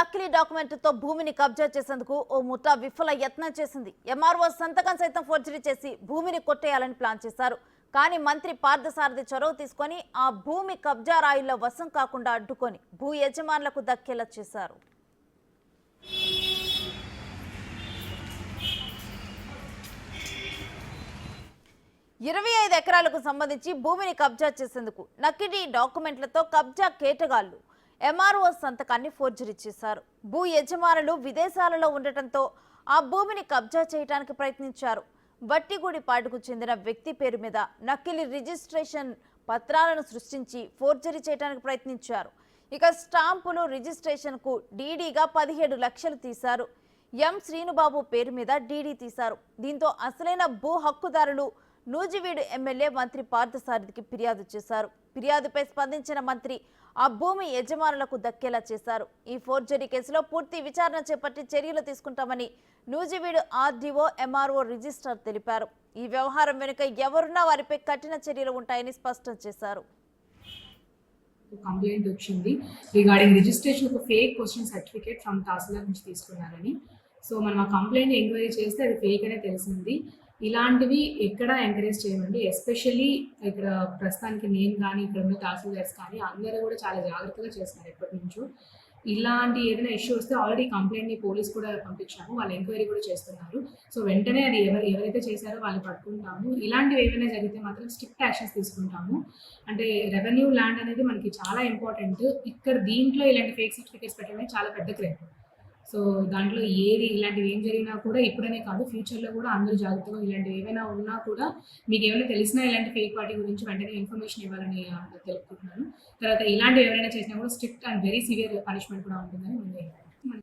నకిలీ డాక్యుమెంట్లతో భూమిని కబ్జా చేసేందుకు ఓ ముఠా విఫల యత్నం చేసింది. ఎంఆర్ఓ సంతకం సైతం ఫోర్జరీ చేసి భూమిని కొట్టేయాలని ప్లాన్ చేశారు. కానీ మంత్రి పార్థసారథి చొరవ తీసుకొని ఆ భూమి కబ్జా రాయిల్లో వశం కాకుండా అడ్డుకొని భూ యజమానులకు దక్కేలా చేశారు. 25 ఎకరాలకు సంబంధించి భూమిని కబ్జా చేసేందుకు నకిలీ డాక్యుమెంట్లతో కబ్జా కేటగాళ్లు ఎంఆర్ఓ సంతకాన్ని ఫోర్జరీ చేశారు. భూ యజమానులు విదేశాలలో ఉండటంతో ఆ భూమిని కబ్జా చేయడానికి ప్రయత్నించారు. వట్టిగూడిపాడుకు చెందిన వ్యక్తి పేరు మీద నకిలీ రిజిస్ట్రేషన్ పత్రాలను సృష్టించి ఫోర్జరీ చేయడానికి ప్రయత్నించారు. ఇక స్టాంపులు రిజిస్ట్రేషన్కు డీడీగా 17 లక్షలు తీశారు. ఎం శ్రీనుబాబు పేరు మీద డీడీ తీశారు. దీంతో అసలైన భూ హక్కుదారులు నూజివీడు ఎమ్మెల్యే మంత్రి పార్థసారథికి ఫిర్యాదు చేశారు. ఫిర్యాదుపై స్పందించిన మంత్రి ఆ భూమి యజమానులకు దక్కేలా చేశారు. ఈ ఫోర్జరీ కేసులో పూర్తి విచారణ చేపట్టి చర్యలు తీసుకుంటామని నూజివీడు ఆర్డీఓ ఎంఆర్ఓ రిజిస్ట్రార్ తెలిపారు. ఈ వ్యవహారం వెనుక ఎవరున్నా వారిపై కఠిన చర్యలు ఉంటాయని స్పష్టం చేశారు. కంప్లైంట్ వచ్చింది రిగార్డింగ్ రిజిస్ట్రేషన్ ఒక ఫేక్ క్వశ్చన్ సర్టిఫికేట్ ఫ్రమ్ తహసీల్దార్ నుంచి తీసుకున్నారని. సో మనం ఆ కంప్లైంట్ ఎంక్వైరీ చేస్తే అది ఫేక్ అనే తెలిసింది. ఇలాంటివి ఎక్కడ ఎంకరేజ్ చేయమండి. ఎస్పెషల్లీ ఇక్కడ ప్రస్తుతానికి నేను కానీ ఇక్కడ ఉన్న తహసీల్దార్స్ కానీ అందరూ కూడా చాలా జాగ్రత్తగా చేస్తున్నారు ఎప్పటి నుంచో. ఇలాంటి ఏదైనా ఇష్యూ వస్తే ఆల్రెడీ కంప్లైంట్ని పోలీస్ కూడా పంపించాము, వాళ్ళు ఎంక్వైరీ కూడా చేస్తున్నారు. సో వెంటనే అది ఎవరైతే చేశారో వాళ్ళు పట్టుకుంటాము. ఇలాంటివి ఏమైనా జరిగితే మాత్రం స్ట్రిక్ట్ యాక్షన్స్ తీసుకుంటాము. అంటే రెవెన్యూ ల్యాండ్ అనేది మనకి చాలా ఇంపార్టెంట్. ఇక్కడ దీంట్లో ఇలాంటి ఫేక్ సర్టిఫికేట్స్ పెట్టడమే చాలా పెద్ద క్రైమ్. సో దాంట్లో ఇలాంటివి ఏం జరిగినా కూడా ఇప్పుడనే కాదు ఫ్యూచర్లో కూడా అందరూ జాగ్రత్తగా ఇలాంటివి ఏమైనా ఉన్నా కూడా మీకు ఏమైనా తెలిసినా ఇలాంటి ఫేక్ పార్టీ గురించి వెంటనే ఇన్ఫర్మేషన్ ఇవ్వాలని తెలుపుకుంటున్నాను. తర్వాత ఇలాంటివి ఎవరైనా చేసినా కూడా strict and very severe punishment కూడా ఉంటుందని ముందే